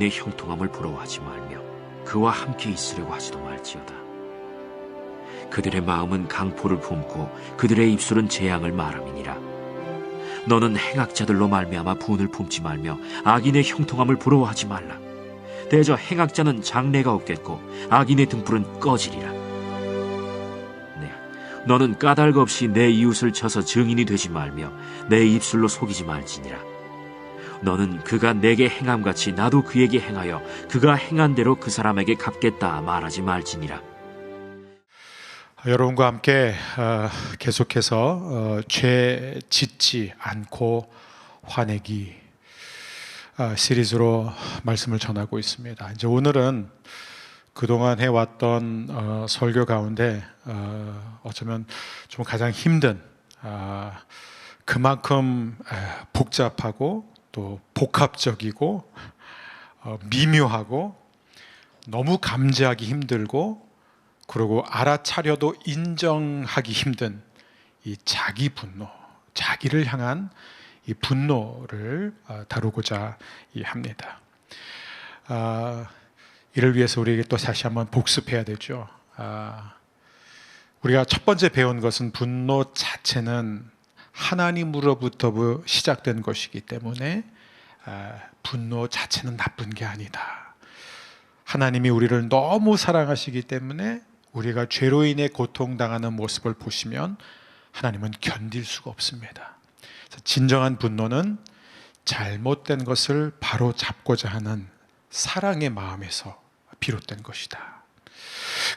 악인의 형통함을 부러워하지 말며 그와 함께 있으려고 하지도 말지어다. 그들의 마음은 강포를 품고 그들의 입술은 재앙을 말함이니라. 너는 행악자들로 말미암아 분을 품지 말며 악인의 형통함을 부러워하지 말라. 대저 행악자는 장래가 없겠고 악인의 등불은 꺼지리라. 너는 까닭 없이 내 이웃을 쳐서 증인이 되지 말며 내 입술로 속이지 말지니라. 너는 그가 내게 행함같이 나도 그에게 행하여 그가 행한 대로 그 사람에게 갚겠다 말하지 말지니라. 여러분과 함께 계속해서 죄 짓지 않고 화내기 시리즈로 말씀을 전하고 있습니다. 이제 오늘은 그동안 해왔던 설교 가운데 어쩌면 좀 가장 힘든, 그만큼 복잡하고 또 복합적이고 미묘하고 너무 감지하기 힘들고 그리고 알아차려도 인정하기 힘든 이 자기 분노, 자기를 향한 이 분노를 다루고자 합니다. 이를 위해서 우리에게 또 다시 한번 복습해야 되죠. 우리가 첫 번째 배운 것은 분노 자체는 하나님으로부터 시작된 것이기 때문에 분노 자체는 나쁜 게 아니다. 하나님이 우리를 너무 사랑하시기 때문에 우리가 죄로 인해 고통당하는 모습을 보시면 하나님은 견딜 수가 없습니다. 진정한 분노는 잘못된 것을 바로 잡고자 하는 사랑의 마음에서 비롯된 것이다.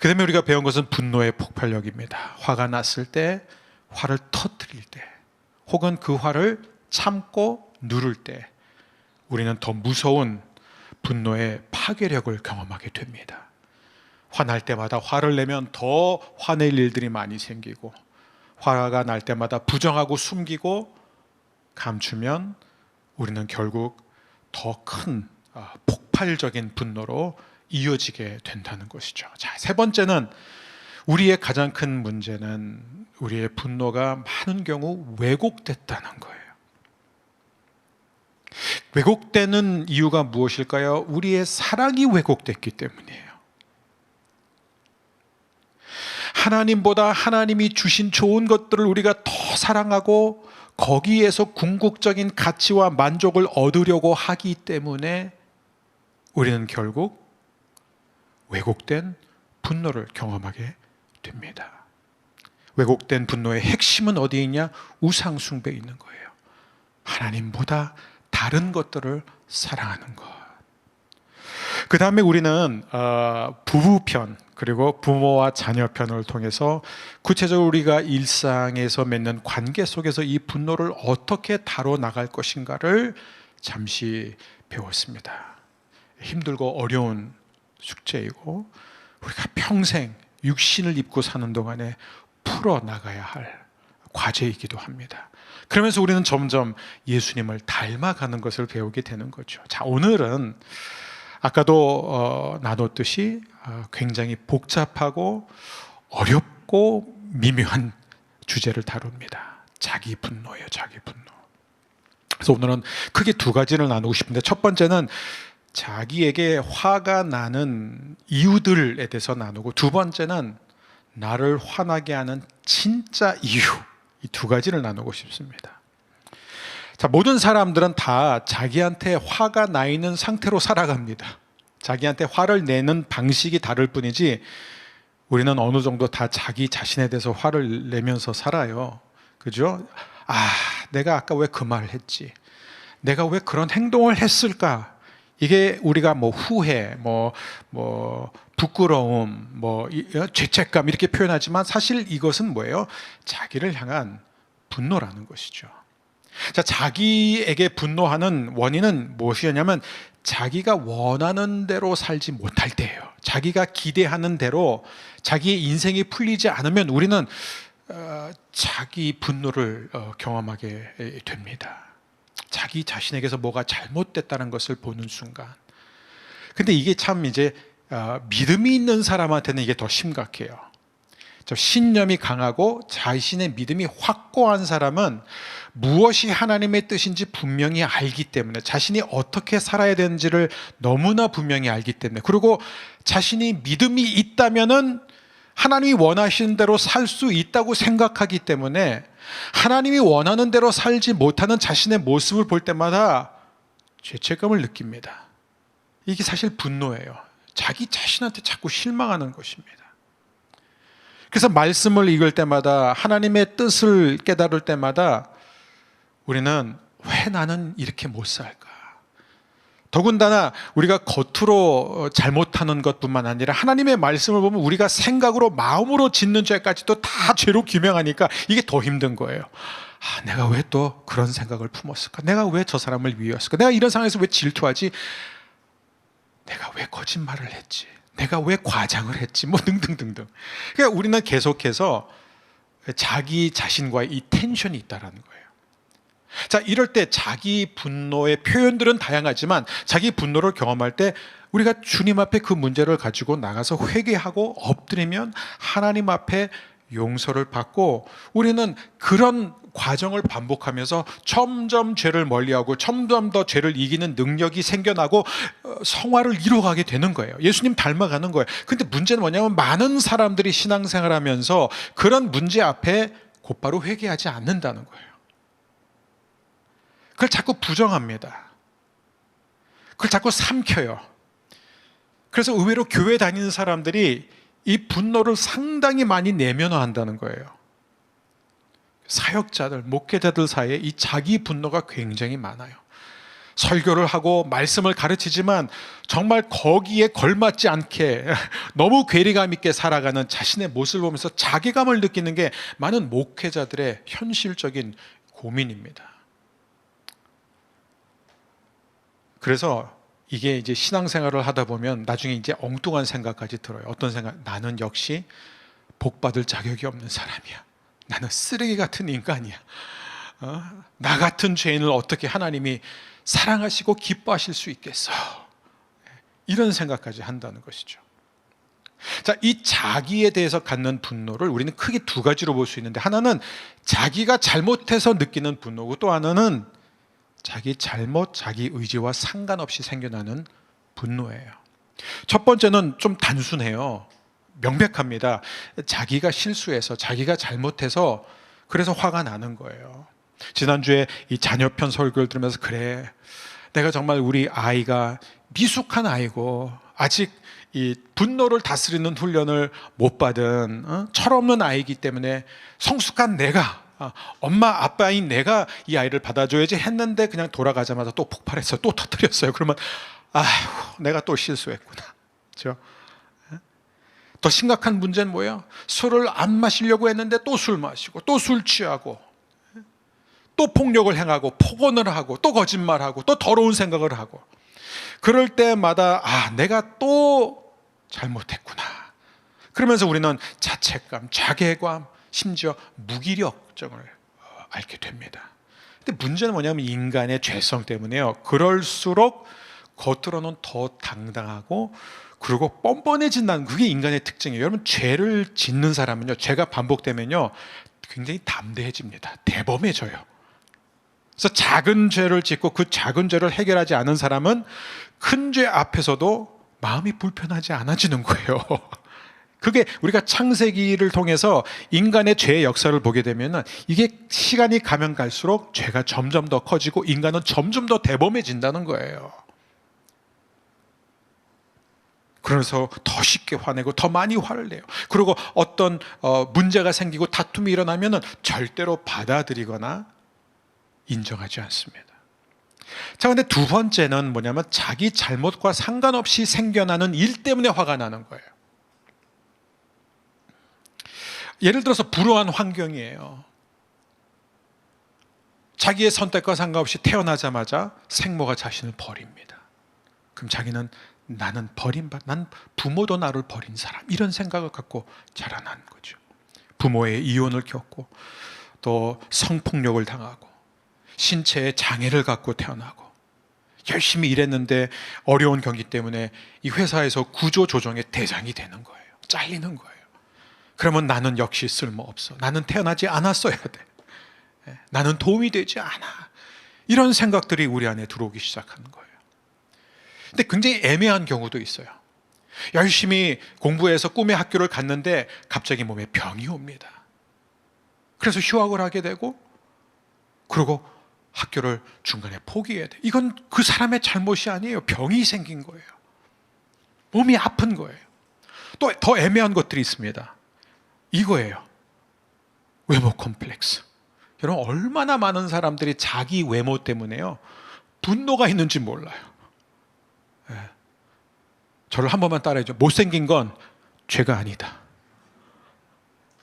그 다음에 우리가 배운 것은 분노의 폭발력입니다. 화가 났을 때, 화를 터뜨릴 때, 혹은 그 화를 참고 누를 때 우리는 더 무서운 분노의 파괴력을 경험하게 됩니다. 화날 때마다 화를 내면 더 화낼 일들이 많이 생기고, 화가 날 때마다 부정하고 숨기고 감추면 우리는 결국 더 큰 폭발적인 분노로 이어지게 된다는 것이죠. 자, 세 번째는 우리의 가장 큰 문제는 우리의 분노가 많은 경우 왜곡됐다는 거예요. 왜곡되는 이유가 무엇일까요? 우리의 사랑이 왜곡됐기 때문이에요. 하나님보다 하나님이 주신 좋은 것들을 우리가 더 사랑하고 거기에서 궁극적인 가치와 만족을 얻으려고 하기 때문에 우리는 결국 왜곡된 분노를 경험하게 됩니다. 왜곡된 분노의 핵심은 어디에 있냐? 우상 숭배에 있는 거예요. 하나님보다 다른 것들을 사랑하는 것. 그 다음에 우리는 부부편 그리고 부모와 자녀편을 통해서 구체적으로 우리가 일상에서 맺는 관계 속에서 이 분노를 어떻게 다뤄나갈 것인가를 잠시 배웠습니다. 힘들고 어려운 숙제이고 우리가 평생 육신을 입고 사는 동안에 풀어나가야 할 과제이기도 합니다. 그러면서 우리는 점점 예수님을 닮아가는 것을 배우게 되는 거죠. 자, 오늘은 아까도 나눴듯이 굉장히 복잡하고 어렵고 미묘한 주제를 다룹니다. 자기 분노예요, 자기 분노. 그래서 오늘은 크게 두 가지를 나누고 싶은데, 첫 번째는 자기에게 화가 나는 이유들에 대해서 나누고, 두 번째는 나를 화나게 하는 진짜 이유, 이 두 가지를 나누고 싶습니다. 자, 모든 사람들은 다 자기한테 화가 나 있는 상태로 살아갑니다. 자기한테 화를 내는 방식이 다를 뿐이지 우리는 어느 정도 다 자기 자신에 대해서 화를 내면서 살아요. 그죠? 내가 아까 왜 그 말을 했지? 내가 왜 그런 행동을 했을까? 이게 우리가 후회, 부끄러움, 죄책감 이렇게 표현하지만 사실 이것은 뭐예요? 자기를 향한 분노라는 것이죠. 자, 자기에게 분노하는 원인은 무엇이냐면 자기가 원하는 대로 살지 못할 때예요. 자기가 기대하는 대로 자기의 인생이 풀리지 않으면 우리는 자기 분노를 경험하게 됩니다. 자기 자신에게서 뭐가 잘못됐다는 것을 보는 순간. 근데 이게 참 이제 믿음이 있는 사람한테는 이게 더 심각해요. 신념이 강하고 자신의 믿음이 확고한 사람은 무엇이 하나님의 뜻인지 분명히 알기 때문에, 자신이 어떻게 살아야 되는지를 너무나 분명히 알기 때문에, 그리고 자신이 믿음이 있다면은 하나님이 원하시는 대로 살 수 있다고 생각하기 때문에 하나님이 원하는 대로 살지 못하는 자신의 모습을 볼 때마다 죄책감을 느낍니다. 이게 사실 분노예요. 자기 자신한테 자꾸 실망하는 것입니다. 그래서 말씀을 읽을 때마다, 하나님의 뜻을 깨달을 때마다 우리는 왜 나는 이렇게 못 살까? 더군다나 우리가 겉으로 잘못하는 것뿐만 아니라 하나님의 말씀을 보면 우리가 생각으로, 마음으로 짓는 죄까지도 다 죄로 규명하니까 이게 더 힘든 거예요. 내가 왜 또 그런 생각을 품었을까? 내가 왜 저 사람을 위했을까? 내가 이런 상황에서 왜 질투하지? 내가 왜 거짓말을 했지? 내가 왜 과장을 했지? 뭐 등등등등. 그러니까 우리는 계속해서 자기 자신과의 이 텐션이 있다라는 거예요. 자, 이럴 때 자기 분노의 표현들은 다양하지만 자기 분노를 경험할 때 우리가 주님 앞에 그 문제를 가지고 나가서 회개하고 엎드리면 하나님 앞에 용서를 받고, 우리는 그런 과정을 반복하면서 점점 죄를 멀리하고 점점 더 죄를 이기는 능력이 생겨나고 성화를 이루어가게 되는 거예요. 예수님 닮아가는 거예요. 근데 문제는 뭐냐면 많은 사람들이 신앙생활하면서 그런 문제 앞에 곧바로 회개하지 않는다는 거예요. 그걸 자꾸 부정합니다. 그걸 자꾸 삼켜요. 그래서 의외로 교회 다니는 사람들이 이 분노를 상당히 많이 내면화한다는 거예요. 사역자들, 목회자들 사이에 이 자기 분노가 굉장히 많아요. 설교를 하고 말씀을 가르치지만 정말 거기에 걸맞지 않게 너무 괴리감 있게 살아가는 자신의 모습을 보면서 자괴감을 느끼는 게 많은 목회자들의 현실적인 고민입니다. 그래서 이게 이제 신앙생활을 하다 보면 나중에 이제 엉뚱한 생각까지 들어요. 어떤 생각? 나는 역시 복받을 자격이 없는 사람이야. 나는 쓰레기 같은 인간이야. 나 같은 죄인을 어떻게 하나님이 사랑하시고 기뻐하실 수 있겠어? 이런 생각까지 한다는 것이죠. 자, 이 자기에 대해서 갖는 분노를 우리는 크게 두 가지로 볼 수 있는데, 하나는 자기가 잘못해서 느끼는 분노고, 또 하나는 자기 잘못, 자기 의지와 상관없이 생겨나는 분노예요. 첫 번째는 좀 단순해요. 명백합니다. 자기가 실수해서, 자기가 잘못해서 그래서 화가 나는 거예요. 지난주에 이 자녀편 설교를 들으면서, 그래, 내가 정말 우리 아이가 미숙한 아이고 아직 이 분노를 다스리는 훈련을 못 받은 철없는 아이이기 때문에 성숙한 내가, 엄마 아빠인 내가 이 아이를 받아줘야지 했는데 그냥 돌아가자마자 또 폭발해서 또 터뜨렸어요. 그러면 아휴, 내가 또 실수했구나. 그렇죠? 더 심각한 문제는 뭐예요? 술을 안 마시려고 했는데 또 술 마시고, 또 술 취하고, 또 폭력을 행하고, 폭언을 하고, 또 거짓말하고, 또 더러운 생각을 하고, 그럴 때마다 내가 또 잘못했구나. 그러면서 우리는 자책감, 자괴감, 심지어 무기력증을 앓게 됩니다. 근데 문제는 뭐냐면 인간의 죄성 때문에요. 그럴수록 겉으로는 더 당당하고 그리고 뻔뻔해진다는, 그게 인간의 특징이에요. 여러분, 죄를 짓는 사람은요, 죄가 반복되면요 굉장히 담대해집니다. 대범해져요. 그래서 작은 죄를 짓고 그 작은 죄를 해결하지 않은 사람은 큰 죄 앞에서도 마음이 불편하지 않아지는 거예요. 그게 우리가 창세기를 통해서 인간의 죄의 역사를 보게 되면 이게 시간이 가면 갈수록 죄가 점점 더 커지고 인간은 점점 더 대범해진다는 거예요. 그래서 더 쉽게 화내고 더 많이 화를 내요. 그리고 어떤 문제가 생기고 다툼이 일어나면 절대로 받아들이거나 인정하지 않습니다. 자, 근데 두 번째는 뭐냐면 자기 잘못과 상관없이 생겨나는 일 때문에 화가 나는 거예요. 예를 들어서 불우한 환경이에요. 자기의 선택과 상관없이 태어나자마자 생모가 자신을 버립니다. 그럼 자기는 나는 난 부모도 나를 버린 사람, 이런 생각을 갖고 자라난 거죠. 부모의 이혼을 겪고 또 성폭력을 당하고 신체에 장애를 갖고 태어나고 열심히 일했는데 어려운 경기 때문에 이 회사에서 구조조정의 대상이 되는 거예요. 잘리는 거예요. 그러면 나는 역시 쓸모없어. 나는 태어나지 않았어야 돼. 나는 도움이 되지 않아. 이런 생각들이 우리 안에 들어오기 시작하는 거예요. 근데 굉장히 애매한 경우도 있어요. 열심히 공부해서 꿈의 학교를 갔는데 갑자기 몸에 병이 옵니다. 그래서 휴학을 하게 되고, 그리고 학교를 중간에 포기해야 돼. 이건 그 사람의 잘못이 아니에요. 병이 생긴 거예요. 몸이 아픈 거예요. 또 더 애매한 것들이 있습니다. 이거예요. 외모 컴플렉스. 여러분, 얼마나 많은 사람들이 자기 외모 때문에요, 분노가 있는지 몰라요. 저를 한 번만 따라해줘. 못생긴 건 죄가 아니다.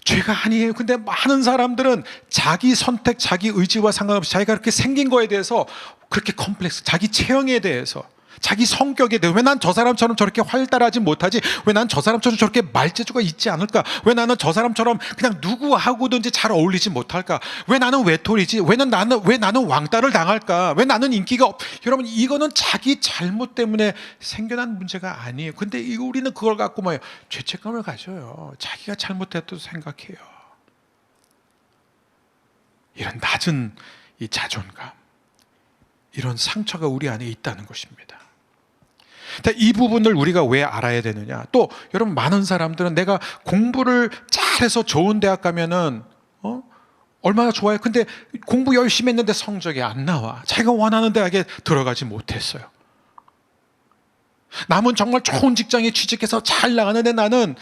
죄가 아니에요. 근데 많은 사람들은 자기 선택, 자기 의지와 상관없이 자기가 그렇게 생긴 거에 대해서 그렇게 컴플렉스, 자기 체형에 대해서, 자기 성격에 대해서, 왜 난 저 사람처럼 저렇게 활달하지 못하지? 왜 난 저 사람처럼 저렇게 말재주가 있지 않을까? 왜 나는 저 사람처럼 그냥 누구하고든지 잘 어울리지 못할까? 왜 나는 외톨이지? 왜 나는 왕따를 당할까? 왜 나는 인기가 여러분, 이거는 자기 잘못 때문에 생겨난 문제가 아니에요. 근데 우리는 그걸 갖고 뭐예요? 죄책감을 가져요. 자기가 잘못했다고 생각해요. 이런 낮은 이 자존감, 이런 상처가 우리 안에 있다는 것입니다. 이 부분을 우리가 왜 알아야 되느냐? 또 여러분, 많은 사람들은 내가 공부를 잘해서 좋은 대학 가면은 얼마나 좋아요. 근데 공부 열심히 했는데 성적이 안 나와. 자기가 원하는 대학에 들어가지 못했어요. 남은 정말 좋은 직장에 취직해서 잘 나가는데 나는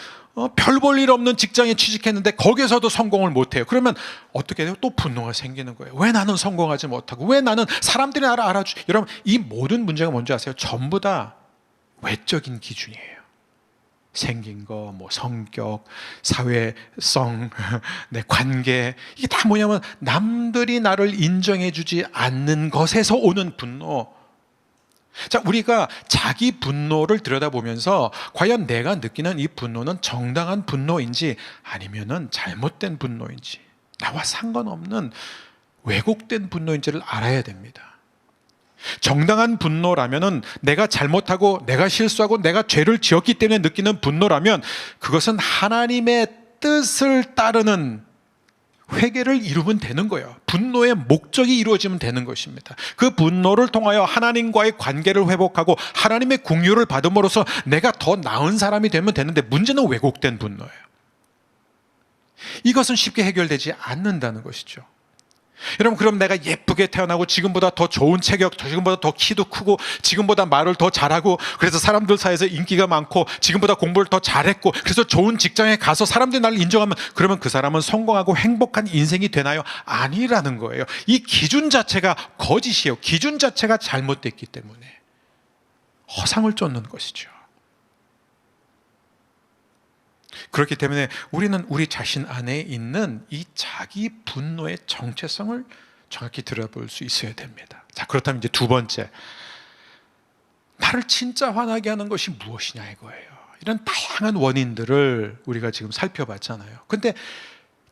별 볼 일 없는 직장에 취직했는데 거기서도 성공을 못해요. 그러면 어떻게 돼요? 또 분노가 생기는 거예요. 왜 나는 성공하지 못하고, 왜 나는 사람들이 나를 알아주지? 여러분, 이 모든 문제가 뭔지 아세요? 전부 다 외적인 기준이에요. 생긴 거, 뭐 성격, 사회성, 내 관계, 이게 다 뭐냐면 남들이 나를 인정해주지 않는 것에서 오는 분노. 자, 우리가 자기 분노를 들여다보면서 과연 내가 느끼는 이 분노는 정당한 분노인지 아니면은 잘못된 분노인지, 나와 상관없는 왜곡된 분노인지를 알아야 됩니다. 정당한 분노라면은 내가 잘못하고 내가 실수하고 내가 죄를 지었기 때문에 느끼는 분노라면 그것은 하나님의 뜻을 따르는 회개를 이루면 되는 거예요. 분노의 목적이 이루어지면 되는 것입니다. 그 분노를 통하여 하나님과의 관계를 회복하고 하나님의 긍휼을 받음으로써 내가 더 나은 사람이 되면 되는데, 문제는 왜곡된 분노예요. 이것은 쉽게 해결되지 않는다는 것이죠. 여러분, 그럼 내가 예쁘게 태어나고 지금보다 더 좋은 체격, 지금보다 더 키도 크고 지금보다 말을 더 잘하고 그래서 사람들 사이에서 인기가 많고 지금보다 공부를 더 잘했고 그래서 좋은 직장에 가서 사람들이 나를 인정하면, 그러면 그 사람은 성공하고 행복한 인생이 되나요? 아니라는 거예요. 이 기준 자체가 거짓이에요. 기준 자체가 잘못됐기 때문에 허상을 쫓는 것이죠. 그렇기 때문에 우리는 우리 자신 안에 있는 이 자기 분노의 정체성을 정확히 들여다볼 수 있어야 됩니다. 자, 그렇다면 이제 두 번째, 나를 진짜 화나게 하는 것이 무엇이냐 이거예요. 이런 다양한 원인들을 우리가 지금 살펴봤잖아요. 근데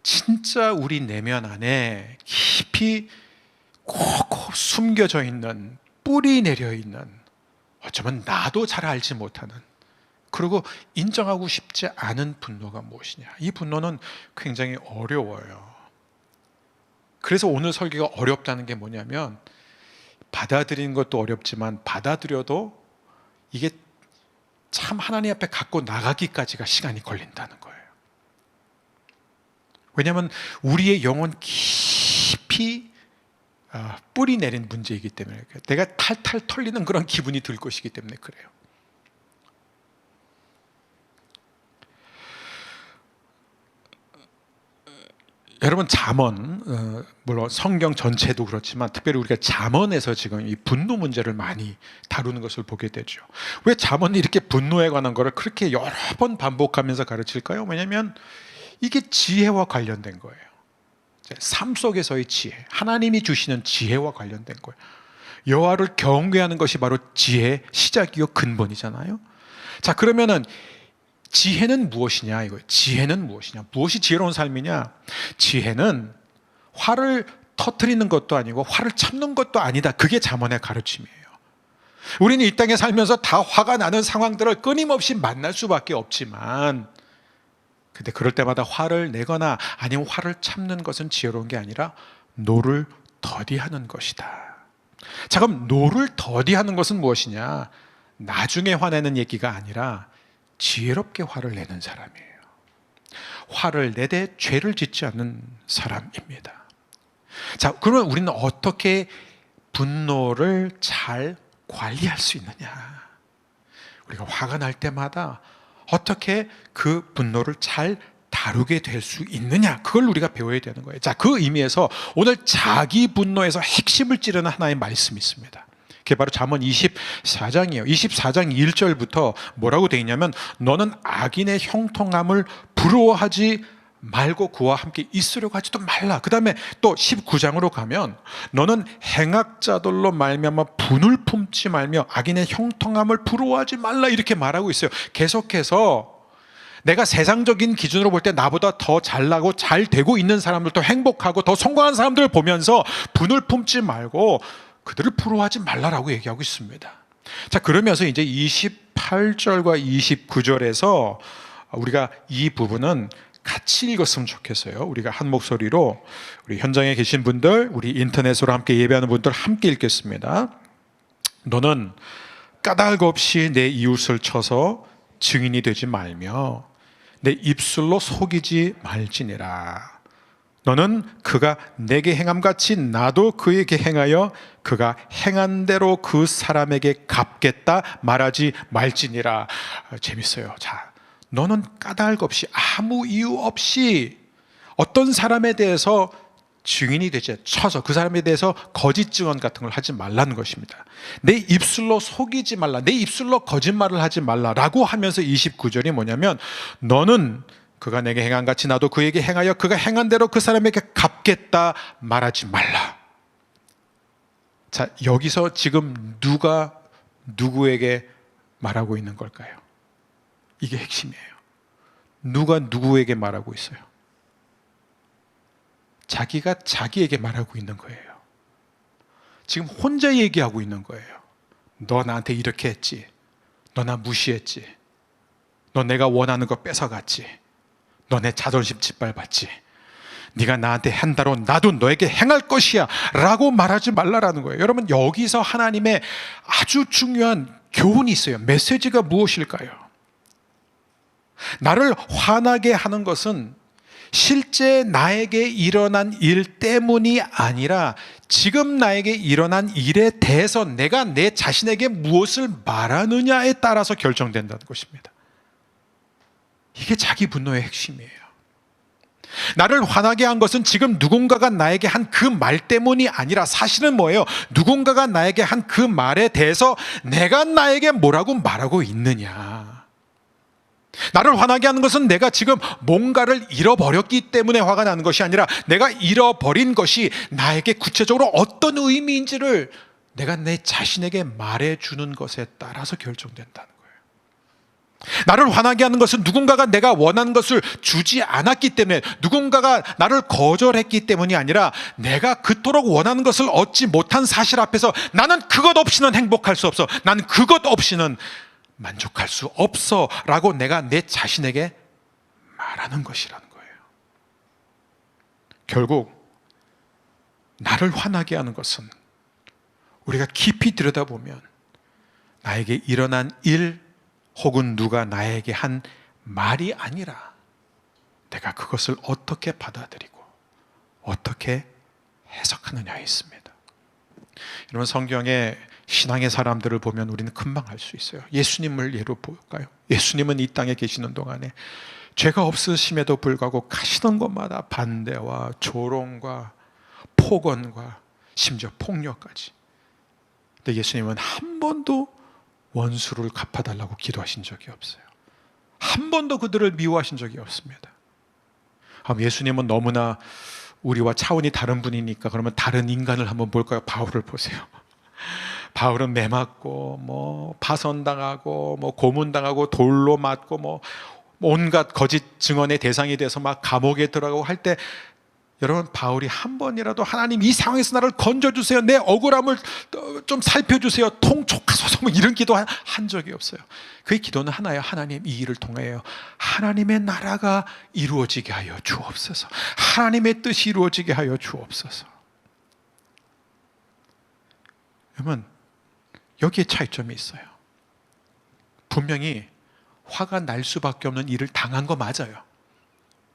진짜 우리 내면 안에 깊이 콕콕 숨겨져 있는, 뿌리 내려 있는, 어쩌면 나도 잘 알지 못하는, 그리고 인정하고 싶지 않은 분노가 무엇이냐. 이 분노는 굉장히 어려워요. 그래서 오늘 설교가 어렵다는 게 뭐냐면, 받아들이는 것도 어렵지만 받아들여도 이게 참 하나님 앞에 갖고 나가기까지가 시간이 걸린다는 거예요. 왜냐하면 우리의 영혼 깊이 뿌리 내린 문제이기 때문에, 내가 탈탈 털리는 그런 기분이 들 것이기 때문에 그래요. 여러분, 잠언, 물론 성경 전체도 그렇지만 특별히 우리가 잠언에서 지금 이 분노 문제를 많이 다루는 것을 보게 되죠. 왜 잠언이 이렇게 분노에 관한 것을 그렇게 여러 번 반복하면서 가르칠까요? 왜냐하면 이게 지혜와 관련된 거예요. 삶 속에서의 지혜, 하나님이 주시는 지혜와 관련된 거예요. 여호와를 경외하는 것이 바로 지혜의 시작이요 근본이잖아요. 자, 그러면은 지혜는 무엇이냐 이거예요. 지혜는 무엇이냐? 무엇이 지혜로운 삶이냐? 지혜는 화를 터뜨리는 것도 아니고 화를 참는 것도 아니다. 그게 잠언의 가르침이에요. 우리는 이 땅에 살면서 다 화가 나는 상황들을 끊임없이 만날 수밖에 없지만, 근데 그럴 때마다 화를 내거나 아니면 화를 참는 것은 지혜로운 게 아니라 노를 더디하는 것이다. 자, 그럼 노를 더디하는 것은 무엇이냐? 나중에 화내는 얘기가 아니라 지혜롭게 화를 내는 사람이에요. 화를 내되 죄를 짓지 않는 사람입니다. 자, 그러면 우리는 어떻게 분노를 잘 관리할 수 있느냐? 우리가 화가 날 때마다 어떻게 그 분노를 잘 다루게 될 수 있느냐? 그걸 우리가 배워야 되는 거예요. 자, 그 의미에서 오늘 자기 분노에서 핵심을 찌르는 하나의 말씀이 있습니다. 그게 바로 잠언 24장이에요. 24장 1절부터 뭐라고 되어 있냐면 너는 악인의 형통함을 부러워하지 말고 그와 함께 있으려고 하지도 말라. 그 다음에 또 19장으로 가면 너는 행악자들로 말미암아 분을 품지 말며 악인의 형통함을 부러워하지 말라 이렇게 말하고 있어요. 계속해서 내가 세상적인 기준으로 볼 때 나보다 더 잘나고 잘 되고 있는 사람들, 더 행복하고 더 성공한 사람들을 보면서 분을 품지 말고 그들을 부러워하지 말라라고 얘기하고 있습니다. 자, 그러면서 이제 28절과 29절에서 우리가 이 부분은 같이 읽었으면 좋겠어요. 우리가 한 목소리로 우리 현장에 계신 분들, 우리 인터넷으로 함께 예배하는 분들 함께 읽겠습니다. 너는 까닭 없이 내 이웃을 쳐서 증인이 되지 말며 내 입술로 속이지 말지니라. 너는 그가 내게 행함같이 나도 그에게 행하여 그가 행한 대로 그 사람에게 갚겠다 말하지 말지니라. 재밌어요. 자, 너는 까닭 없이 아무 이유 없이 어떤 사람에 대해서 증인이 되지, 쳐서 그 사람에 대해서 거짓 증언 같은 걸 하지 말라는 것입니다. 내 입술로 속이지 말라, 내 입술로 거짓말을 하지 말라라고 하면서 29절이 뭐냐면 너는 그가 내게 행한 같이 나도 그에게 행하여 그가 행한 대로 그 사람에게 갚겠다 말하지 말라. 자, 여기서 지금 누가 누구에게 말하고 있는 걸까요? 이게 핵심이에요. 누가 누구에게 말하고 있어요? 자기가 자기에게 말하고 있는 거예요. 지금 혼자 얘기하고 있는 거예요. 너 나한테 이렇게 했지. 너 나 무시했지. 너 내가 원하는 거 뺏어갔지. 너 내 자존심 짓밟았지. 네가 나한테 한다로 나도 너에게 행할 것이야 라고 말하지 말라라는 거예요. 여러분, 여기서 하나님의 아주 중요한 교훈이 있어요. 메시지가 무엇일까요? 나를 화나게 하는 것은 실제 나에게 일어난 일 때문이 아니라 지금 나에게 일어난 일에 대해서 내가 내 자신에게 무엇을 말하느냐에 따라서 결정된다는 것입니다. 이게 자기 분노의 핵심이에요. 나를 화나게 한 것은 지금 누군가가 나에게 한 그 말 때문이 아니라 사실은 뭐예요? 누군가가 나에게 한 그 말에 대해서 내가 나에게 뭐라고 말하고 있느냐. 나를 화나게 하는 것은 내가 지금 뭔가를 잃어버렸기 때문에 화가 나는 것이 아니라 내가 잃어버린 것이 나에게 구체적으로 어떤 의미인지를 내가 내 자신에게 말해주는 것에 따라서 결정된다는 거예요. 나를 화나게 하는 것은 누군가가 내가 원하는 것을 주지 않았기 때문에, 누군가가 나를 거절했기 때문이 아니라 내가 그토록 원하는 것을 얻지 못한 사실 앞에서 나는 그것 없이는 행복할 수 없어, 나는 그것 없이는 만족할 수 없어 라고 내가 내 자신에게 말하는 것이라는 거예요. 결국 나를 화나게 하는 것은 우리가 깊이 들여다보면 나에게 일어난 일 혹은 누가 나에게 한 말이 아니라 내가 그것을 어떻게 받아들이고 어떻게 해석하느냐에 있습니다. 여러분, 성경에 신앙의 사람들을 보면 우리는 금방 알 수 있어요. 예수님을 예로 볼까요? 예수님은 이 땅에 계시는 동안에 죄가 없으심에도 불구하고 가시던 곳마다 반대와 조롱과 폭언과 심지어 폭력까지. 근데 예수님은 한 번도 원수를 갚아달라고 기도하신 적이 없어요. 한 번도 그들을 미워하신 적이 없습니다. 예수님은 너무나 우리와 차원이 다른 분이니까 그러면 다른 인간을 한번 볼까요? 바울을 보세요. 바울은 매 맞고 파선당하고 고문당하고 돌로 맞고 온갖 거짓 증언의 대상이 돼서 막 감옥에 들어가고 할 때, 여러분, 바울이 한 번이라도 하나님 이 상황에서 나를 건져주세요, 내 억울함을 좀 살펴주세요, 통촉하소서 이런 기도 한 적이 없어요. 그의 기도는 하나예요. 하나님, 이 일을 통하여 하나님의 나라가 이루어지게 하여 주옵소서. 하나님의 뜻이 이루어지게 하여 주옵소서. 여러분, 여기에 차이점이 있어요. 분명히 화가 날 수밖에 없는 일을 당한 거 맞아요.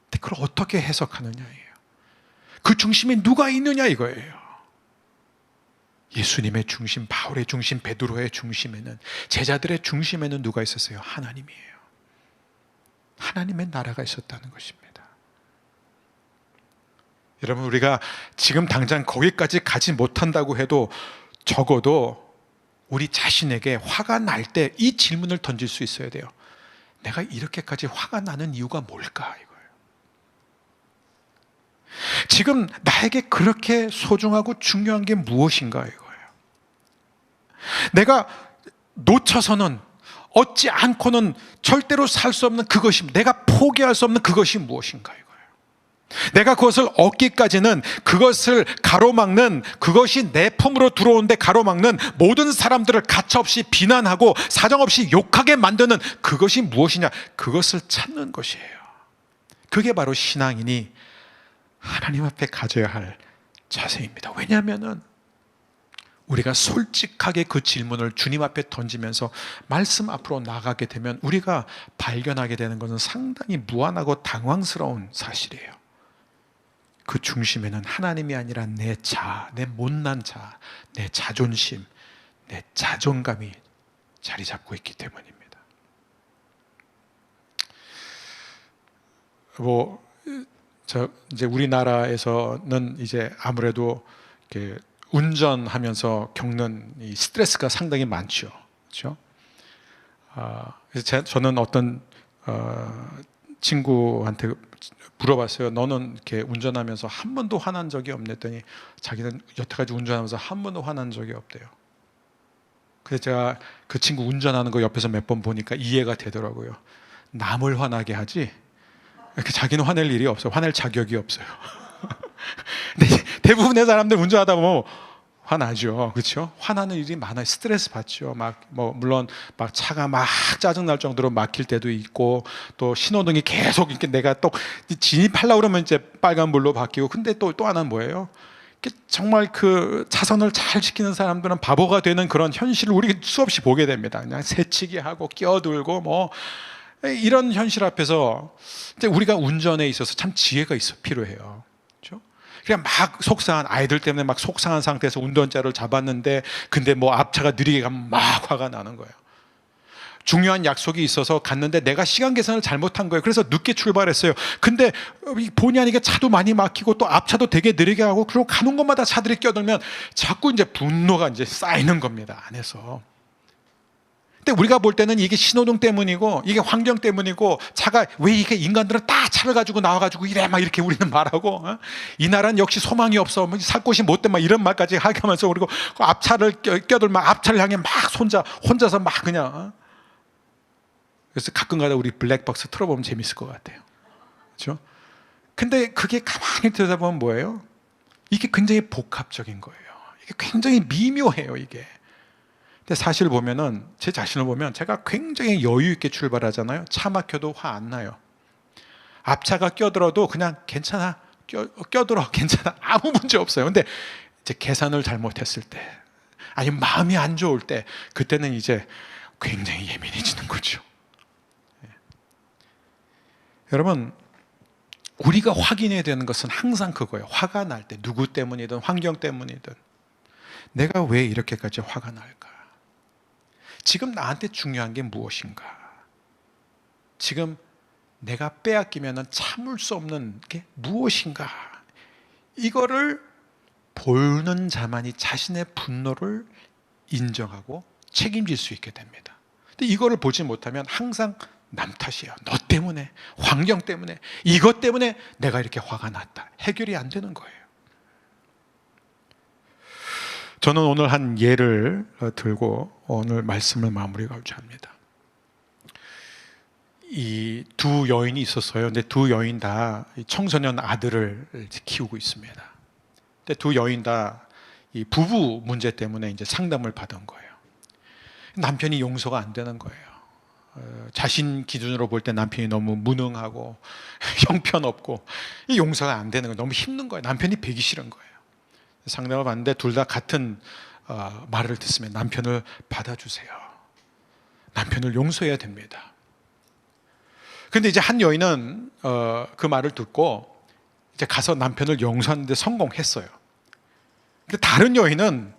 근데 그걸 어떻게 해석하느냐예요. 그 중심에 누가 있느냐 이거예요. 예수님의 중심, 바울의 중심, 베드로의 중심에는, 제자들의 중심에는 누가 있었어요? 하나님이에요. 하나님의 나라가 있었다는 것입니다. 여러분, 우리가 지금 당장 거기까지 가지 못한다고 해도 적어도 우리 자신에게 화가 날 때 이 질문을 던질 수 있어야 돼요. 내가 이렇게까지 화가 나는 이유가 뭘까? 이거예요. 지금 나에게 그렇게 소중하고 중요한 게 무엇인가? 이거예요. 내가 놓쳐서는, 얻지 않고는 절대로 살 수 없는 그것이, 내가 포기할 수 없는 그것이 무엇인가? 이거예요. 내가 그것을 얻기까지는, 그것을 가로막는, 그것이 내 품으로 들어오는데 가로막는 모든 사람들을 가차없이 비난하고 사정없이 욕하게 만드는 그것이 무엇이냐? 그것을 찾는 것이에요. 그게 바로 신앙인이 하나님 앞에 가져야 할 자세입니다. 왜냐하면 우리가 솔직하게 그 질문을 주님 앞에 던지면서 말씀 앞으로 나가게 되면 우리가 발견하게 되는 것은 상당히 무한하고 당황스러운 사실이에요. 그 중심에는 하나님이 아니라 내 자아, 내 못난 자아, 내 자존심, 내 자존감이 자리 잡고 있기 때문입니다. 이제 우리나라에서는 이제 아무래도 이렇게 운전하면서 겪는 이 스트레스가 상당히 많죠. 그렇죠? 그래서 저는 어떤 친구한테 물어봤어요. 너는 이렇게 운전하면서 한 번도 화난 적이 없냈더니 자기는 여태까지 운전하면서 한 번도 화난 적이 없대요. 그래서 제가 그 친구 운전하는 거 옆에서 몇 번 보니까 이해가 되더라고요. 남을 화나게 하지 자기는 화낼 일이 없어요. 화낼 자격이 없어요. 근데 대부분의 사람들 운전하다 보면 화나죠. 그렇죠? 화나는 일이 많아요. 스트레스 받죠. 물론 차가 막 짜증 날 정도로 막힐 때도 있고, 또 신호등이 계속 이렇게 내가 또 진입하려고 그러면 이제 빨간불로 바뀌고, 근데 또 하나는 뭐예요? 정말 그 차선을 잘 지키는 사람들은 바보가 되는 그런 현실을 우리가 수없이 보게 됩니다. 그냥 새치기 하고 끼어들고 이런 현실 앞에서 이제 우리가 운전에 있어서 참 지혜가 필요해요. 그냥 막 속상한, 아이들 때문에 막 속상한 상태에서 운전자를 잡았는데, 근데 앞차가 느리게 가면 막 화가 나는 거예요. 중요한 약속이 있어서 갔는데 내가 시간 계산을 잘못한 거예요. 그래서 늦게 출발했어요. 근데 본의 아니게 차도 많이 막히고 또 앞차도 되게 느리게 하고, 그리고 가는 곳마다 차들이 끼어들면 자꾸 이제 분노가 이제 쌓이는 겁니다, 안에서. 근데 우리가 볼 때는 이게 신호등 때문이고 이게 환경 때문이고, 차가 왜 이게 인간들은 다 차를 가지고 나와가지고 이래 막 이렇게 우리는 말하고, 이 나라는 역시 소망이 없어, 살 곳이 못돼, 막 이런 말까지 하면서, 그리고 앞차를 껴들면 앞차를 향해 막 혼자서 막 그냥. 그래서 가끔가다 우리 블랙박스 틀어보면 재밌을 것 같아요. 그렇죠? 근데 그게 가만히 들여다보면 뭐예요? 이게 굉장히 복합적인 거예요. 이게 굉장히 미묘해요, 이게. 근데 사실 보면은, 제 자신을 보면 제가 굉장히 여유 있게 출발하잖아요. 차 막혀도 화 안 나요. 앞차가 껴들어도 그냥 괜찮아, 껴들어, 괜찮아, 아무 문제 없어요. 근데 이제 계산을 잘못했을 때, 아니면 마음이 안 좋을 때, 그때는 이제 굉장히 예민해지는 거죠. 여러분, 우리가 확인해야 되는 것은 항상 그거예요. 화가 날 때, 누구 때문이든 환경 때문이든, 내가 왜 이렇게까지 화가 날까? 지금 나한테 중요한 게 무엇인가? 지금 내가 빼앗기면 참을 수 없는 게 무엇인가? 이거를 보는 자만이 자신의 분노를 인정하고 책임질 수 있게 됩니다. 근데 이거를 보지 못하면 항상 남 탓이에요. 너 때문에, 환경 때문에, 이것 때문에 내가 이렇게 화가 났다. 해결이 안 되는 거예요. 저는 오늘 한 예를 들고 오늘 말씀을 마무리하고자 합니다. 이 두 여인이 있었어요. 근데 두 여인 다 청소년 아들을 키우고 있습니다. 근데 두 여인 다 이 부부 문제 때문에 이제 상담을 받은 거예요. 남편이 용서가 안 되는 거예요. 자신 기준으로 볼 때 남편이 너무 무능하고 형편없고 이 용서가 안 되는 거예요. 너무 힘든 거예요. 남편이 배기 싫은 거예요. 상담을 받는데 둘 다 같은 말을 듣으면 남편을 받아주세요. 남편을 용서해야 됩니다. 그런데 이제 한 여인은 그 말을 듣고 이제 가서 남편을 용서하는데 성공했어요. 근데 다른 여인은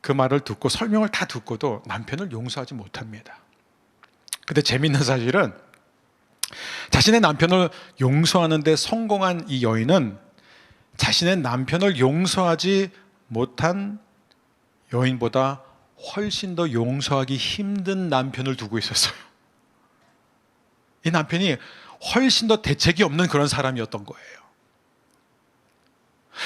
그 말을 듣고 설명을 다 듣고도 남편을 용서하지 못합니다. 근데 재미있는 사실은 자신의 남편을 용서하는데 성공한 이 여인은 자신의 남편을 용서하지 못한 여인보다 훨씬 더 용서하기 힘든 남편을 두고 있었어요. 이 남편이 훨씬 더 대책이 없는 그런 사람이었던 거예요.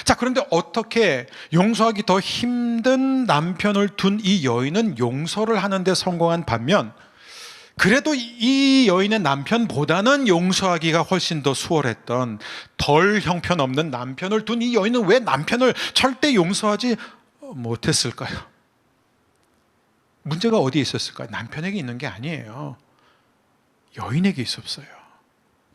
자, 그런데 어떻게 용서하기 더 힘든 남편을 둔 이 여인은 용서를 하는데 성공한 반면 그래도 이 여인의 남편보다는 용서하기가 훨씬 더 수월했던 덜 형편없는 남편을 둔 이 여인은 왜 남편을 절대 용서하지 못했을까요? 문제가 어디에 있었을까요? 남편에게 있는 게 아니에요. 여인에게 있었어요.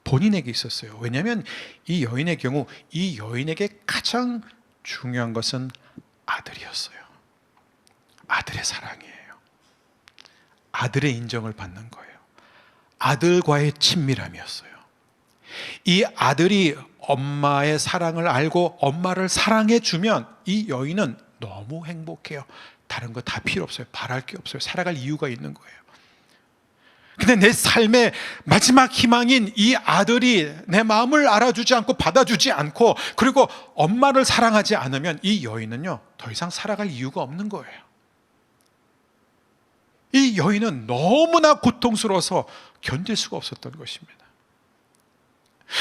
본인에게 있었어요. 왜냐하면 이 여인의 경우 이 여인에게 가장 중요한 것은 아들이었어요. 아들의 사랑이에요. 아들의 인정을 받는 거예요. 아들과의 친밀함이었어요. 이 아들이 엄마의 사랑을 알고 엄마를 사랑해 주면 이 여인은 너무 행복해요. 다른 거 다 필요 없어요. 바랄 게 없어요. 살아갈 이유가 있는 거예요. 근데 내 삶의 마지막 희망인 이 아들이 내 마음을 알아주지 않고 받아주지 않고 그리고 엄마를 사랑하지 않으면 이 여인은요 더 이상 살아갈 이유가 없는 거예요. 이 여인은 너무나 고통스러워서 견딜 수가 없었던 것입니다.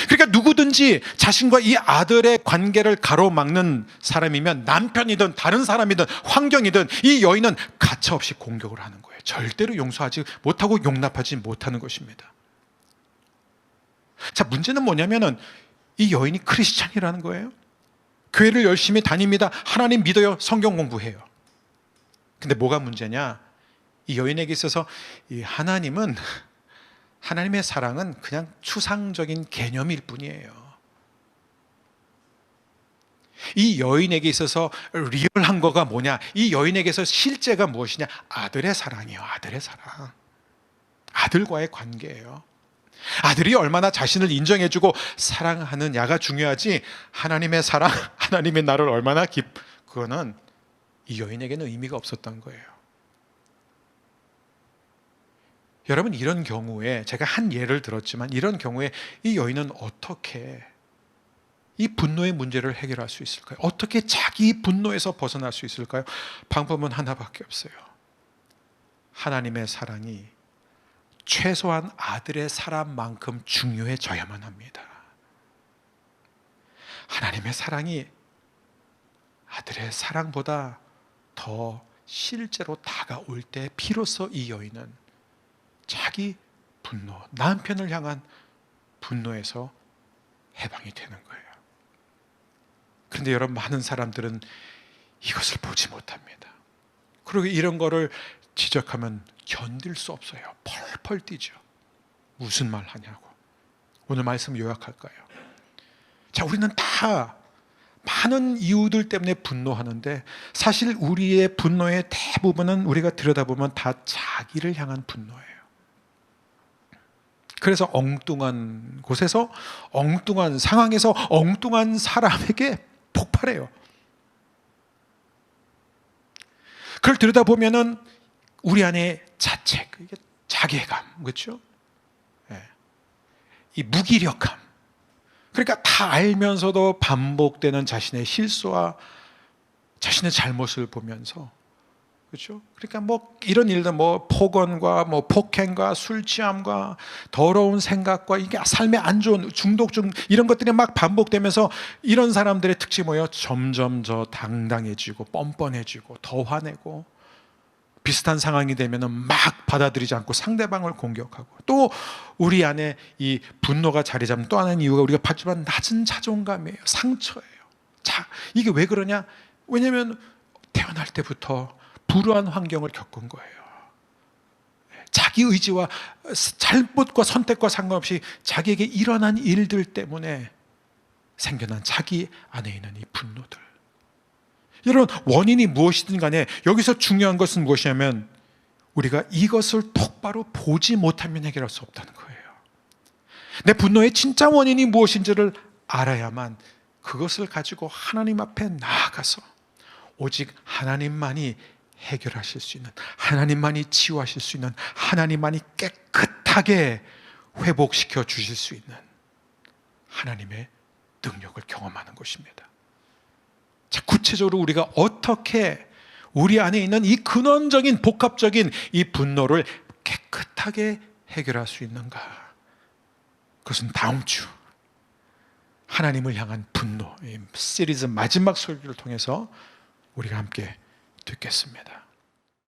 그러니까 누구든지 자신과 이 아들의 관계를 가로막는 사람이면 남편이든 다른 사람이든 환경이든 이 여인은 가차없이 공격을 하는 거예요. 절대로 용서하지 못하고 용납하지 못하는 것입니다. 자, 문제는 뭐냐면은 이 여인이 크리스찬이라는 거예요. 교회를 열심히 다닙니다. 하나님 믿어요. 성경 공부해요. 근데 뭐가 문제냐? 이 여인에게 있어서 이 하나님의 사랑은 그냥 추상적인 개념일 뿐이에요. 이 여인에게 있어서 리얼한 거가 뭐냐? 이 여인에게서 실제가 무엇이냐? 아들의 사랑이에요. 아들의 사랑. 아들과의 관계예요. 아들이 얼마나 자신을 인정해주고 사랑하느냐가 중요하지 하나님의 사랑, 하나님의 나를 얼마나 그거는 이 여인에게는 의미가 없었던 거예요. 여러분, 이런 경우에 제가 한 예를 들었지만 이런 경우에 이 여인은 어떻게 이 분노의 문제를 해결할 수 있을까요? 어떻게 자기 분노에서 벗어날 수 있을까요? 방법은 하나밖에 없어요. 하나님의 사랑이 최소한 아들의 사랑만큼 중요해져야만 합니다. 하나님의 사랑이 아들의 사랑보다 더 실제로 다가올 때 비로소 이 여인은 자기 분노, 남편을 향한 분노에서 해방이 되는 거예요. 그런데 여러분, 많은 사람들은 이것을 보지 못합니다. 그리고 이런 거를 지적하면 견딜 수 없어요. 펄펄 뛰죠. 무슨 말 하냐고. 오늘 말씀 요약할까요? 자, 우리는 다 많은 이유들 때문에 분노하는데 사실 우리의 분노의 대부분은 우리가 들여다보면 다 자기를 향한 분노예요. 그래서 엉뚱한 곳에서 엉뚱한 상황에서 엉뚱한 사람에게 폭발해요. 그걸 들여다보면은 우리 안에 자책, 자괴감, 그렇죠? 이 무기력함. 그러니까 다 알면서도 반복되는 자신의 실수와 자신의 잘못을 보면서, 그렇죠? 그러니까 뭐 이런 일들, 뭐 폭언과 뭐 폭행과 술 취함과 더러운 생각과 이게 삶에 안 좋은 중독 이런 것들이 막 반복되면서 이런 사람들의 특징이 뭐예요? 점점 더 당당해지고 뻔뻔해지고 더 화내고 비슷한 상황이 되면은 막 받아들이지 않고 상대방을 공격하고 또 우리 안에 이 분노가 자리 잡는 또 하나의 이유가 우리가 받지만 낮은 자존감이에요. 상처예요. 자, 이게 왜 그러냐? 왜냐하면 태어날 때부터 불우한 환경을 겪은 거예요. 자기 의지와 잘못과 선택과 상관없이 자기에게 일어난 일들 때문에 생겨난 자기 안에 있는 이 분노들. 여러분, 원인이 무엇이든 간에 여기서 중요한 것은 무엇이냐면 우리가 이것을 똑바로 보지 못하면 해결할 수 없다는 거예요. 내 분노의 진짜 원인이 무엇인지를 알아야만 그것을 가지고 하나님 앞에 나아가서 오직 하나님만이 해결하실 수 있는, 하나님만이 치유하실 수 있는, 하나님만이 깨끗하게 회복시켜 주실 수 있는 하나님의 능력을 경험하는 것입니다. 자, 구체적으로 우리가 어떻게 우리 안에 있는 이 근원적인 복합적인 이 분노를 깨끗하게 해결할 수 있는가? 그것은 다음 주 하나님을 향한 분노 이 시리즈 마지막 설교를 통해서 우리가 함께 듣겠습니다.